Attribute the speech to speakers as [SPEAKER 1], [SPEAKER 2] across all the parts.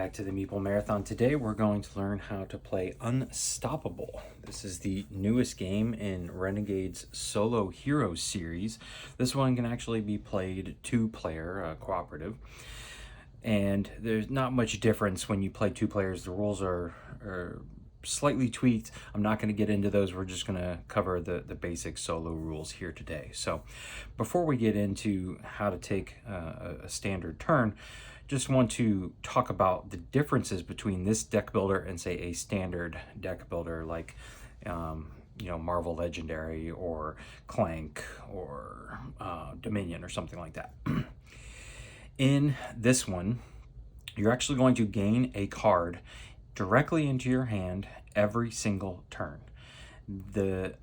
[SPEAKER 1] back to the Meeple Marathon. Today we're going to learn how to play Unstoppable. This is the newest game in Renegades Solo Heroes series. This one can actually be played two-player, cooperative. And there's not much difference when you play two players. The rules are slightly tweaked. I'm not going to get into those. We're just going to cover the basic solo rules here today. So before we get into how to take a standard turn, just want to talk about the differences between this deck builder and say a standard deck builder like Marvel Legendary or Clank or Dominion or something like that. In this one, you're actually going to gain a card directly into your hand every single turn. The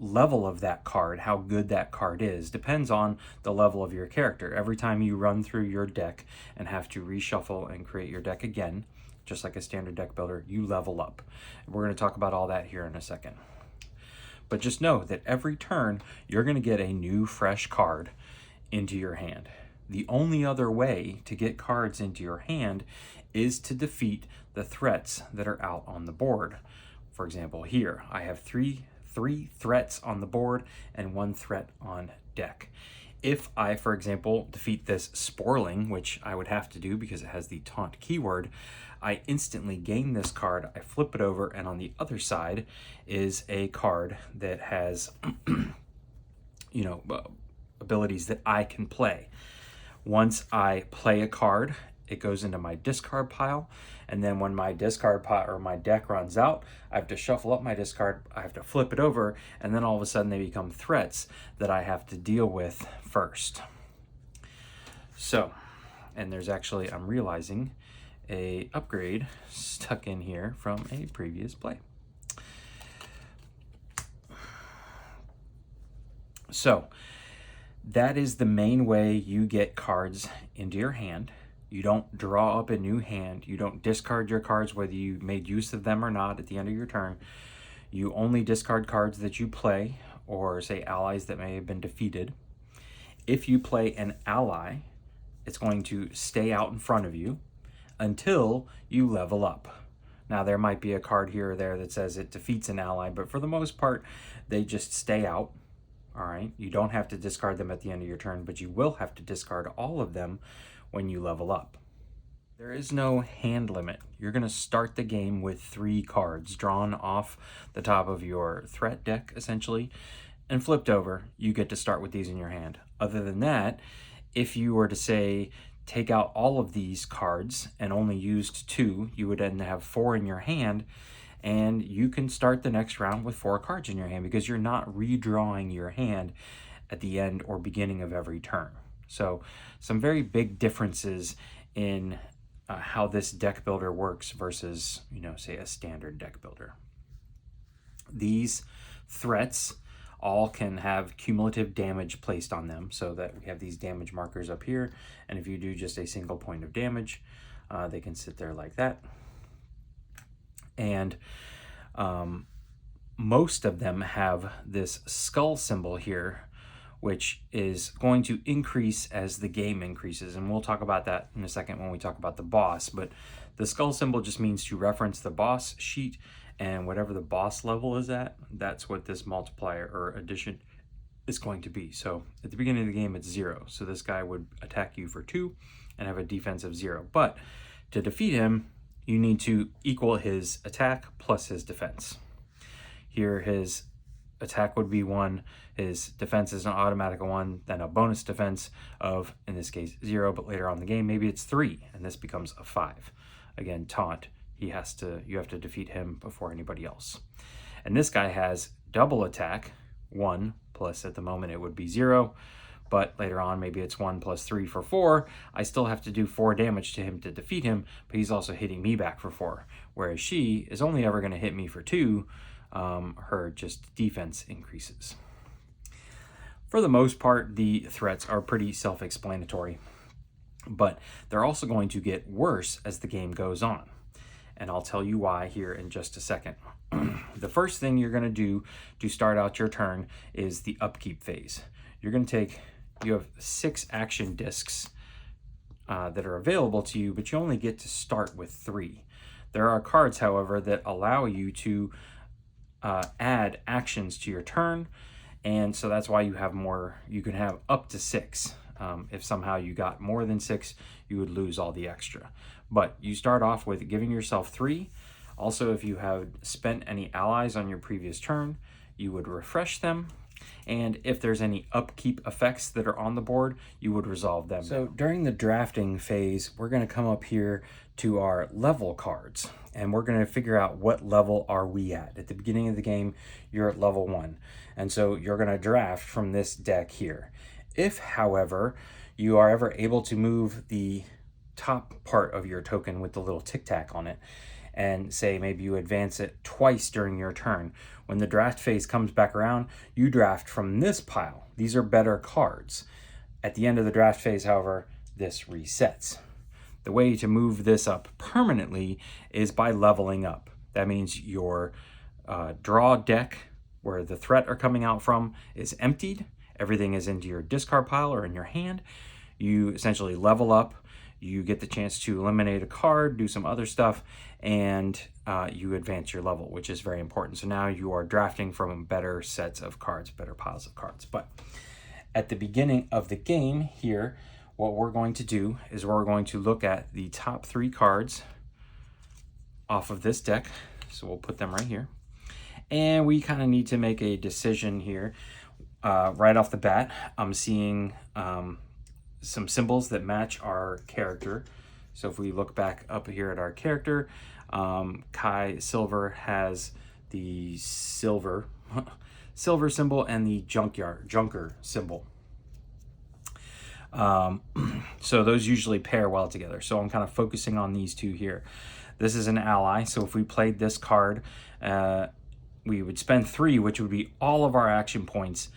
[SPEAKER 1] level of that card, how good that card is, depends on the level of your character. Every time you run through your deck and have to reshuffle and create your deck again, just like a standard deck builder, you level up. We're going to talk about all that here in a second. But just know that every turn, you're going to get a new fresh card into your hand. The only other way to get cards into your hand is to defeat the threats that are out on the board. For example, here I have three threats on the board and one threat on deck. If I, for example, defeat this Sporling, which I would have to do because it has the taunt keyword, I instantly gain this card, I flip it over, and on the other side is a card that has abilities that I can play. Once I play a card, it goes into my discard pile, and then when my discard pile or my deck runs out, I have to shuffle up my discard, I have to flip it over, and then all of a sudden they become threats that I have to deal with first. So, and there's actually, I'm realizing, a upgrade stuck in here from a previous play. So, that is the main way you get cards into your hand. You don't draw up a new hand. You don't discard your cards whether you made use of them or not at the end of your turn. You only discard cards that you play or say allies that may have been defeated. If you play an ally, it's going to stay out in front of you until you level up. Now there might be a card here or there that says it defeats an ally, but for the most part, they just stay out. All right, you don't have to discard them at the end of your turn, but you will have to discard all of them when you level up. There is no hand limit. You're going to start the game with 3 cards drawn off the top of your threat deck, essentially, and flipped over. You get to start with these in your hand. Other than that, if you were to say, take out all of these cards and only used 2, you would then have 4 in your hand, and you can start the next round with 4 cards in your hand because you're not redrawing your hand at the end or beginning of every turn. So some very big differences in how this deck builder works versus, say a standard deck builder. These threats all can have cumulative damage placed on them so that we have these damage markers up here. And if you do just a single point of damage, they can sit there like that. And most of them have this skull symbol here, which is going to increase as the game increases. And we'll talk about that in a second when we talk about the boss. But the skull symbol just means to reference the boss sheet, and whatever the boss level is at, that's what this multiplier or addition is going to be. So at the beginning of the game, it's 0. So this guy would attack you for 2 and have a defense of 0. But to defeat him, you need to equal his attack plus his defense. Here, his attack would be 1, his defense is an automatic 1, then a bonus defense of, in this case, 0, but later on in the game, maybe it's 3, and this becomes a 5. Again, taunt, you have to defeat him before anybody else. And this guy has double attack, 1, plus at the moment it would be 0, but later on, maybe it's 1 plus 3 for 4. I still have to do 4 damage to him to defeat him, but he's also hitting me back for 4. Whereas she is only ever going to hit me for 2. Her just defense increases. For the most part, the threats are pretty self-explanatory, but they're also going to get worse as the game goes on. And I'll tell you why here in just a second. The first thing you're going to do to start out your turn is the upkeep phase. You're going to take, you have 6 action discs that are available to you, but you only get to start with 3. There are cards, however, that allow you to add actions to your turn, and so that's why you have more. You can have up to 6. If somehow you got more than 6, you would lose all the extra. But you start off with giving yourself 3. Also, if you have spent any allies on your previous turn, you would refresh them. And if there's any upkeep effects that are on the board, you would resolve them. So during the drafting phase, we're going to come up here to our level cards, and we're going to figure out what level are we at. At the beginning of the game, you're at level 1, and so you're going to draft from this deck here. If, however, you are ever able to move the top part of your token with the little tic-tac on it, and say maybe you advance it twice during your turn, when the draft phase comes back around, you draft from this pile. These are better cards. At the end of the draft phase, however, this resets. The way to move this up permanently is by leveling up. That means your draw deck, where the threat are coming out from, is emptied. Everything is into your discard pile or in your hand. You essentially level up. You get the chance to eliminate a card, do some other stuff, and you advance your level, which is very important. So now you are drafting from better sets of cards, better piles of cards. But at the beginning of the game here, what we're going to do is we're going to look at the top 3 cards off of this deck. So we'll put them right here. And we kind of need to make a decision here. Right off the bat, I'm seeing some symbols that match our character. So if we look back up here at our character, Kai Silver has the silver symbol and the junker symbol. So those usually pair well together. So I'm kind of focusing on these 2 here. This is an ally. So if we played this card, we would spend 3, which would be all of our action points.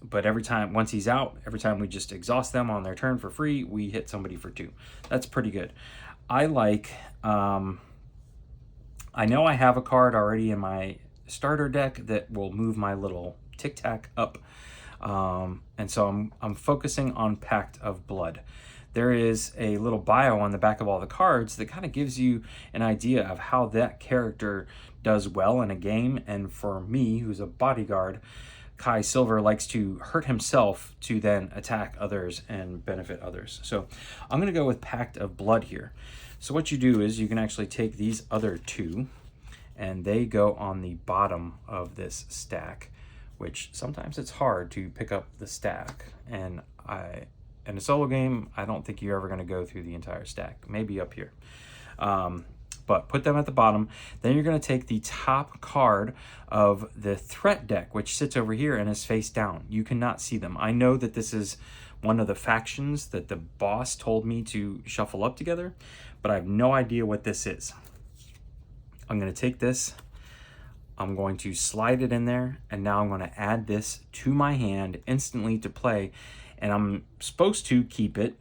[SPEAKER 1] But every time, once he's out, every time we just exhaust them on their turn for free, we hit somebody for 2. That's pretty good. I like, I know I have a card already in my starter deck that will move my little tic-tac up. And so I'm focusing on Pact of Blood. There is a little bio on the back of all the cards that kind of gives you an idea of how that character does well in a game. And for me, who's a bodyguard, Kai Silver likes to hurt himself to then attack others and benefit others. So I'm going to go with Pact of Blood here. So what you do is you can actually take these other 2, and they go on the bottom of this stack, which sometimes it's hard to pick up the stack. And in a solo game, I don't think you're ever going to go through the entire stack. Maybe up here. But put them at the bottom. Then you're going to take the top card of the threat deck, which sits over here and is face down. You cannot see them. I know that this is one of the factions that the boss told me to shuffle up together, but I have no idea what this is. I'm going to take this. I'm going to slide it in there, and now I'm going to add this to my hand instantly to play, and I'm supposed to keep it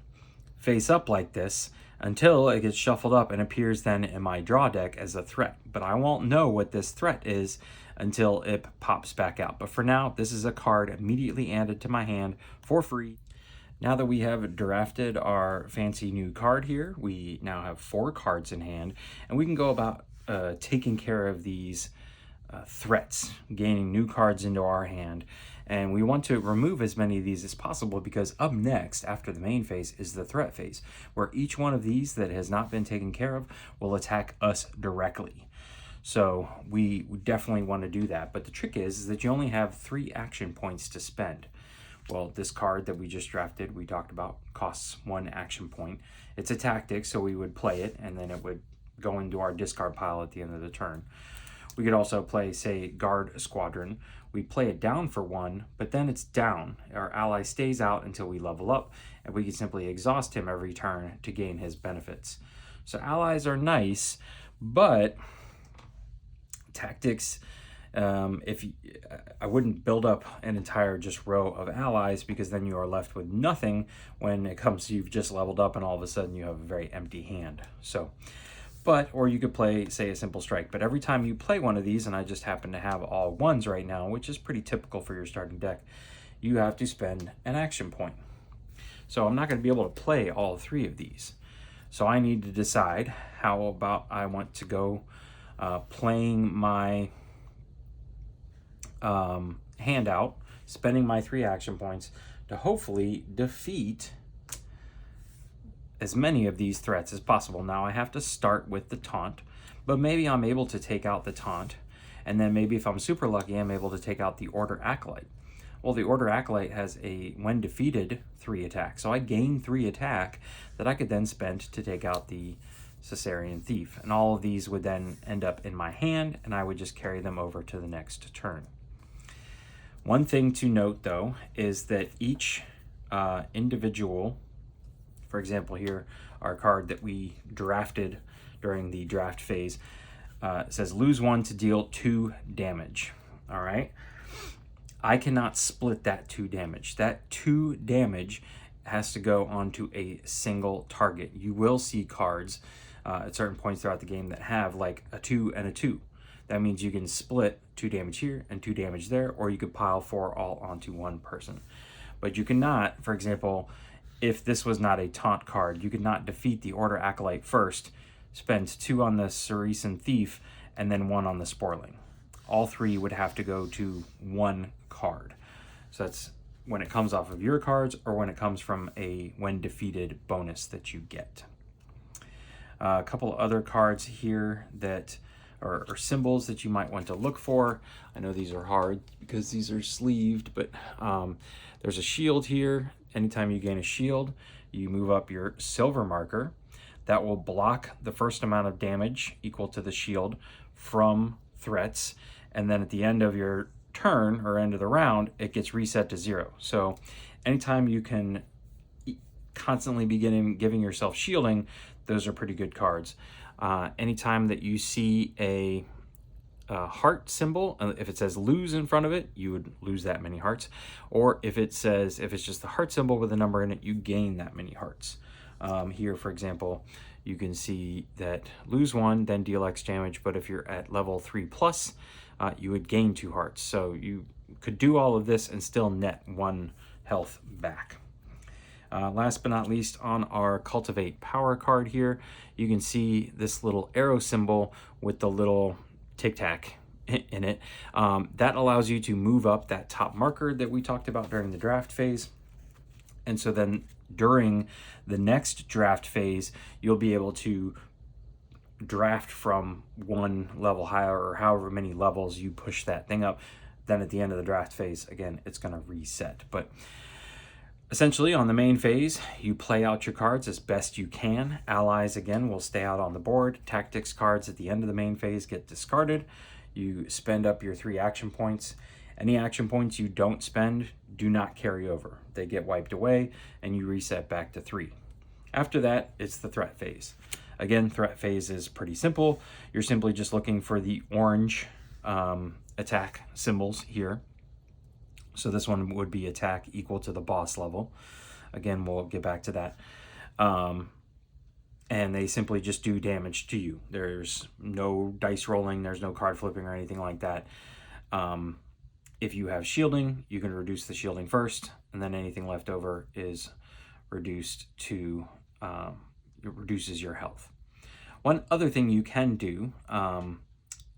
[SPEAKER 1] face up like this until it gets shuffled up and appears then in my draw deck as a threat. But I won't know what this threat is until it pops back out. But for now, this is a card immediately added to my hand for free. Now that we have drafted our fancy new card here, we now have 4 cards in hand, and we can go about taking care of these threats, gaining new cards into our hand. And we want to remove as many of these as possible, because up next, after the main phase, is the threat phase, where each one of these that has not been taken care of will attack us directly. So we definitely want to do that. But the trick is that you only have 3 action points to spend. Well, this card that we just drafted, we talked about, costs 1 action point. It's a tactic, so we would play it, and then it would go into our discard pile at the end of the turn. We could also play, say, Guard Squadron. We play it down for 1, but then it's down. Our ally stays out until we level up, and we can simply exhaust him every turn to gain his benefits. So allies are nice, but tactics, I wouldn't build up an entire just row of allies, because then you are left with nothing when it comes to you've just leveled up and all of a sudden you have a very empty hand. So, or you could play, say, a simple strike. But every time you play one of these, and I just happen to have all 1s right now, which is pretty typical for your starting deck, you have to spend an action point. So I'm not going to be able to play all 3 of these. So I need to decide how about I want to go playing my handout, spending my 3 action points to hopefully defeat as many of these threats as possible. Now I have to start with the taunt, but maybe I'm able to take out the taunt, and then maybe if I'm super lucky, I'm able to take out the Order Acolyte. Well, the Order Acolyte has a when defeated 3 attack, so I gain 3 attack that I could then spend to take out the Caesarean Thief, and all of these would then end up in my hand, and I would just carry them over to the next turn. One thing to note, though, is that each individual, for example here, our card that we drafted during the draft phase, says lose 1 to deal 2 damage. All right. I cannot split that 2 damage. That 2 damage has to go onto a single target. You will see cards at certain points throughout the game that have like a 2 and a 2. That means you can split 2 damage here and 2 damage there, or you could pile 4 all onto one person. But you cannot, for example, if this was not a taunt card, you could not defeat the Order Acolyte first, spend 2 on the Caesarean Thief, and then 1 on the Sporling. All 3 would have to go to 1 card. So that's when it comes off of your cards or when it comes from a when defeated bonus that you get. A couple other cards here that are symbols that you might want to look for. I know these are hard because these are sleeved, but there's a shield here. Anytime you gain a shield, you move up your silver marker. That will block the first amount of damage equal to the shield from threats. And then at the end of your turn or end of the round, it gets reset to 0. So anytime you can constantly be giving yourself shielding, those are pretty good cards. Anytime that you see a heart symbol, if it says lose in front of it, you would lose that many hearts. Or if it's just the heart symbol with a number in it, you gain that many hearts. Here, for example, you can see that lose 1, then deal X damage, but if you're at level 3+, you would gain 2 hearts. So you could do all of this and still net 1 health back. Last but not least, on our Cultivate Power card here, you can see this little arrow symbol with the little tic-tac in it. That allows you to move up that top marker that we talked about during the draft phase. And so then during the next draft phase, you'll be able to draft from 1 level higher or however many levels you push that thing up. Then at the end of the draft phase, again, it's going to reset. But essentially, on the main phase, you play out your cards as best you can. Allies, again, will stay out on the board. Tactics cards at the end of the main phase get discarded. You spend up your 3 action points. Any action points you don't spend do not carry over. They get wiped away, and you reset back to 3. After that, it's the threat phase. Again, threat phase is pretty simple. You're simply just looking for the orange attack symbols here. So this one would be attack equal to the boss level. Again, we'll get back to that. And they simply just do damage to you. There's no dice rolling, there's no card flipping or anything like that. If you have shielding, you can reduce the shielding first, and then anything left over is reduced to, it reduces your health. One other thing you can do,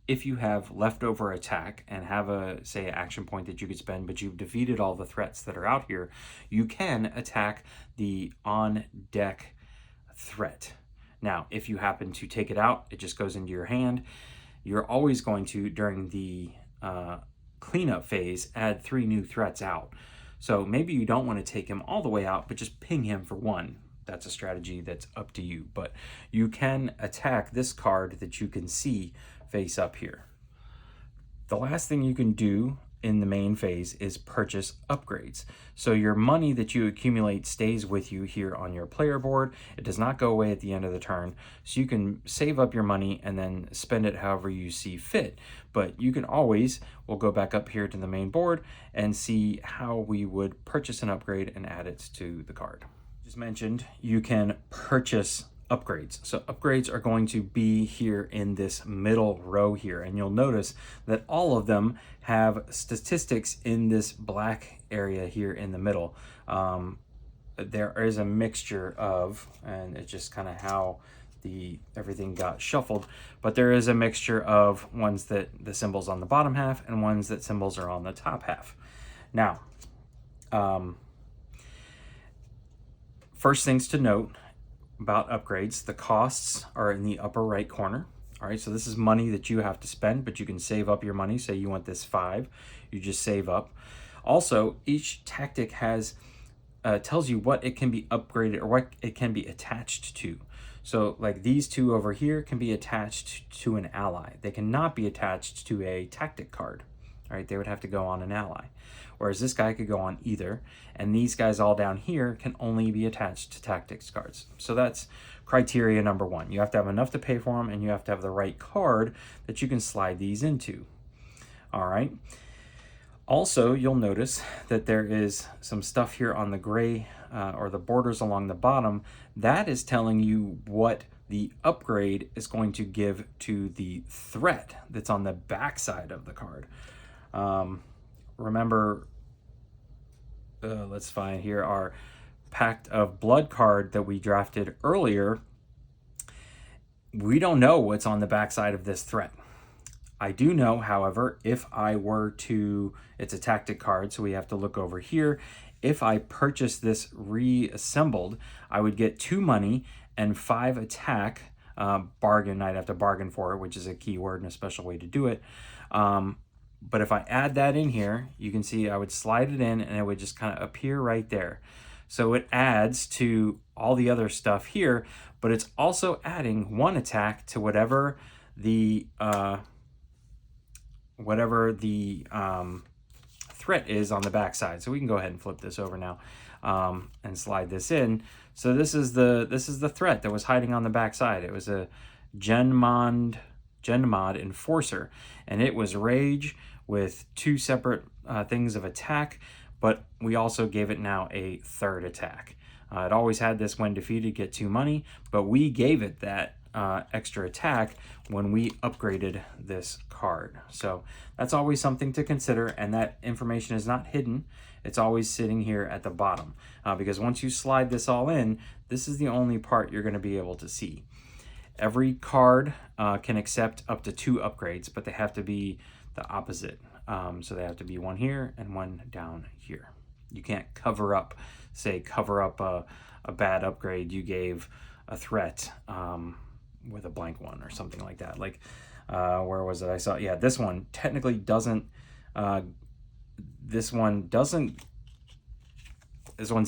[SPEAKER 1] if you have leftover attack and have a, say, an action point that you could spend, but you've defeated all the threats that are out here, you can attack the on-deck threat. Now, if you happen to take it out, it just goes into your hand. You're always going to, during the cleanup phase, add 3 new threats out. So maybe you don't want to take him all the way out, but just ping him for 1. That's a strategy that's up to you. But you can attack this card that you can see face up here. The last thing you can do in the main phase is purchase upgrades. So your money that you accumulate stays with you here on your player board. It does not go away at the end of the turn. So you can save up your money and then spend it however you see fit. But you can always, we'll go back up here to the main board and see how we would purchase an upgrade and add it to the card. Just mentioned, you can purchase upgrades. So upgrades are going to be here in this middle row here, and you'll notice that all of them have statistics in this black area here in the middle. there is a mixture of, and it's just kind of how everything got shuffled, but there is a mixture of ones that the symbols on the bottom half and ones that symbols are on the top half. Now, first things to note about upgrades, the costs are in the upper right corner. All right, so this is money that you have to spend, but you can save up your money. Say you want this 5, you just save up. Also, each tactic has tells you what it can be upgraded or what it can be attached to. So like these two over here can be attached to an ally. They cannot be attached to a tactic card. All right, they would have to go on an ally. Whereas this guy could go on either, and these guys all down here can only be attached to tactics cards. So that's criteria number 1. You have to have enough to pay for them, and you have to have the right card that you can slide these into. All right. Also, you'll notice that there is some stuff here on the gray or the borders along the bottom. That is telling you what the upgrade is going to give to the threat that's on the back side of the card. Remember, let's find here our Pact of Blood card that we drafted earlier. We don't know what's on the back side of this threat. I do know, however, if I were to, it's a tactic card, so we have to look over here. If I purchase this reassembled, I would get 2 money and 5 attack. Bargain, I'd have to bargain for it, which is a keyword and a special way to do it. But if I add that in here, you can see I would slide it in and it would just kind of appear right there. So it adds to all the other stuff here, but it's also adding 1 attack to whatever the threat is on the back side. So we can go ahead and flip this over now and slide this in. So this is the threat that was hiding on the back side. It was a Genmod Enforcer, and it was Rage with 2 separate things of attack, but we also gave it now a 3rd attack. It always had this when defeated, get 2 money, but we gave it that extra attack when we upgraded this card. So that's always something to consider, and that information is not hidden. It's always sitting here at the bottom because once you slide this all in, this is the only part you're going to be able to see. Every card can accept up to 2 upgrades, but they have to be the opposite. So they have to be 1 here and 1 down here. You can't cover up a bad upgrade you gave a threat with a blank one or something like that. Like, where was it? I saw, yeah, this one technically doesn't, this one's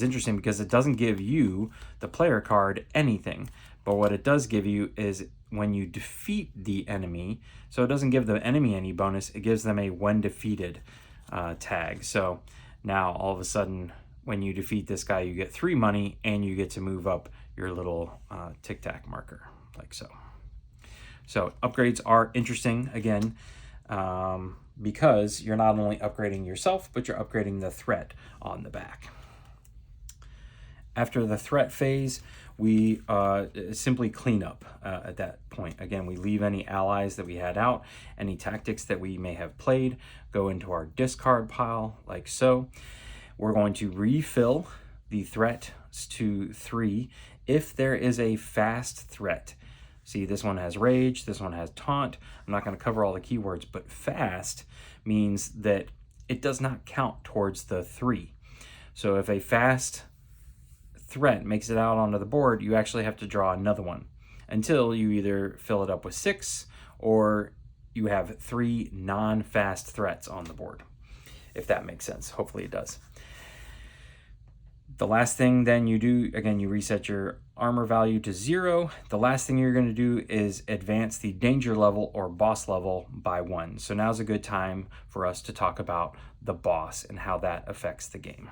[SPEAKER 1] interesting because it doesn't give you, the player card, anything. But what it does give you is when you defeat the enemy, so it doesn't give the enemy any bonus, it gives them a when defeated tag. So now all of a sudden, when you defeat this guy, you get 3 money and you get to move up your little tic-tac marker, like so. So upgrades are interesting, again, because you're not only upgrading yourself, but you're upgrading the threat on the back. After the threat phase, we simply clean up at that point. Again, we leave any allies that we had out, any tactics that we may have played, go into our discard pile, like so. We're going to refill the threat to 3 if there is a fast threat. See, this one has Rage, this one has Taunt. I'm not going to cover all the keywords, but fast means that it does not count towards the 3. So if a fast threat makes it out onto the board, you actually have to draw another one until you either fill it up with 6 or you have 3 non-fast threats on the board, if that makes sense. Hopefully it does. The last thing then you do, again, you reset your armor value to 0. The last thing you're going to do is advance the danger level or boss level by 1. So now's a good time for us to talk about the boss and how that affects the game.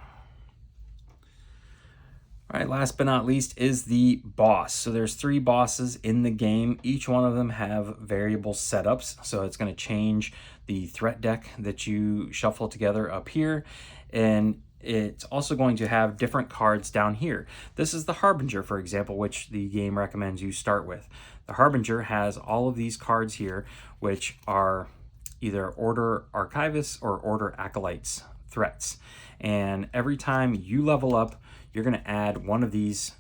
[SPEAKER 1] All right, last but not least is the boss. So there's 3 bosses in the game. Each one of them have variable setups. So it's going to change the threat deck that you shuffle together up here. And it's also going to have different cards down here. This is the Harbinger, for example, which the game recommends you start with. The Harbinger has all of these cards here, which are either Order Archivists or Order Acolytes threats. And every time you level up, you're going to add one of these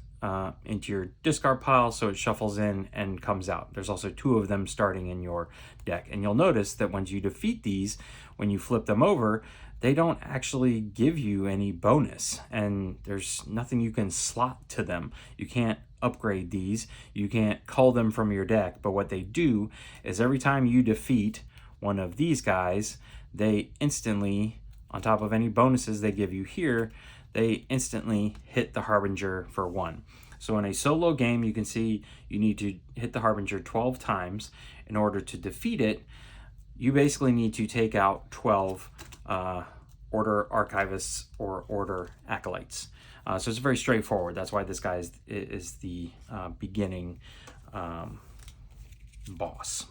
[SPEAKER 1] into your discard pile so it shuffles in and comes out. There's also 2 of them starting in your deck. And you'll notice that once you defeat these, when you flip them over, they don't actually give you any bonus, and there's nothing you can slot to them. You can't upgrade these, you can't cull them from your deck, but what they do is every time you defeat one of these guys, they instantly, on top of any bonuses they give you here, they instantly hit the Harbinger for 1. So in a solo game, you can see you need to hit the Harbinger 12 times. In order to defeat it, you basically need to take out 12 Order Archivists or Order Acolytes. So it's very straightforward. That's why this guy is the beginning boss.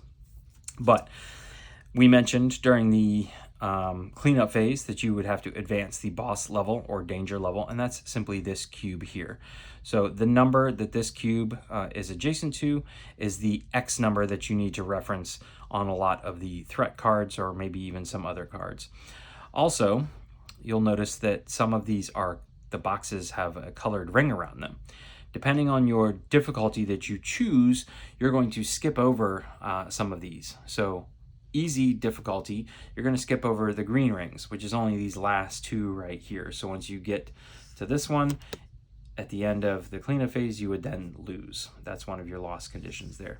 [SPEAKER 1] But we mentioned during the cleanup phase that you would have to advance the boss level or danger level, and that's simply this cube here. So the number that this cube is adjacent to is the X number that you need to reference on a lot of the threat cards or maybe even some other cards. Also, you'll notice that some of these the boxes have a colored ring around them. Depending on your difficulty that you choose, you're going to skip over some of these. So easy difficulty, you're going to skip over the green rings, which is only these last 2 right here. So once you get to this one, at the end of the cleanup phase, you would then lose. That's one of your loss conditions there.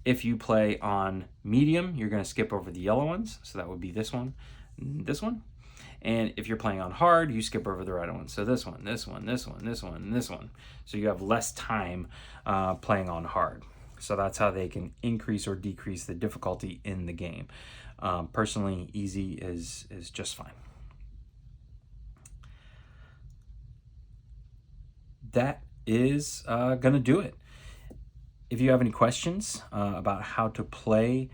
[SPEAKER 1] If you play on medium, you're going to skip over the yellow ones. So that would be this one, this one. And if you're playing on hard, you skip over the red ones. So this one, this one, this one, this one, and this one. So you have less time playing on hard. So that's how they can increase or decrease the difficulty in the game. Personally, easy is just fine. That is going to do it. If you have any questions about how to play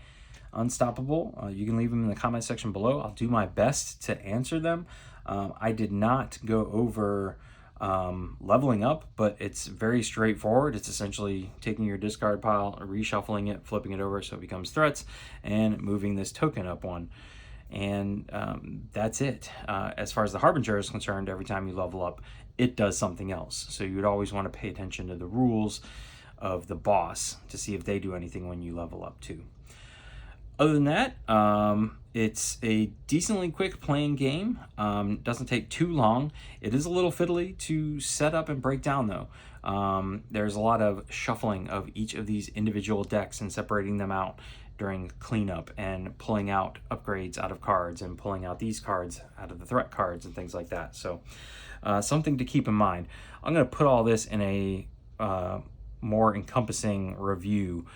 [SPEAKER 1] Unstoppable, you can leave them in the comment section below. I'll do my best to answer them. I did not go over leveling up, but it's very straightforward. It's essentially taking your discard pile, reshuffling it, flipping it over so it becomes threats, and moving this token up 1. And that's it. As far as the Harbinger is concerned, every time you level up, it does something else. So you'd always want to pay attention to the rules of the boss to see if they do anything when you level up too. Other than that, it's a decently quick playing game. Doesn't take too long. It is a little fiddly to set up and break down though. There's a lot of shuffling of each of these individual decks and separating them out during cleanup and pulling out upgrades out of cards and pulling out these cards out of the threat cards and things like that. So something to keep in mind. I'm going to put all this in a more encompassing review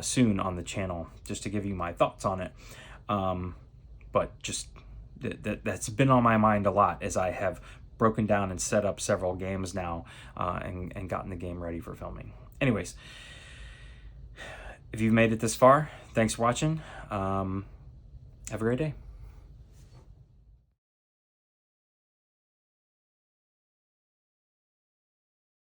[SPEAKER 1] soon on the channel, just to give you my thoughts on it. But just that's been on my mind a lot as I have broken down and set up several games now and gotten the game ready for filming. Anyways, if you've made it this far, thanks for watching. Have a great day.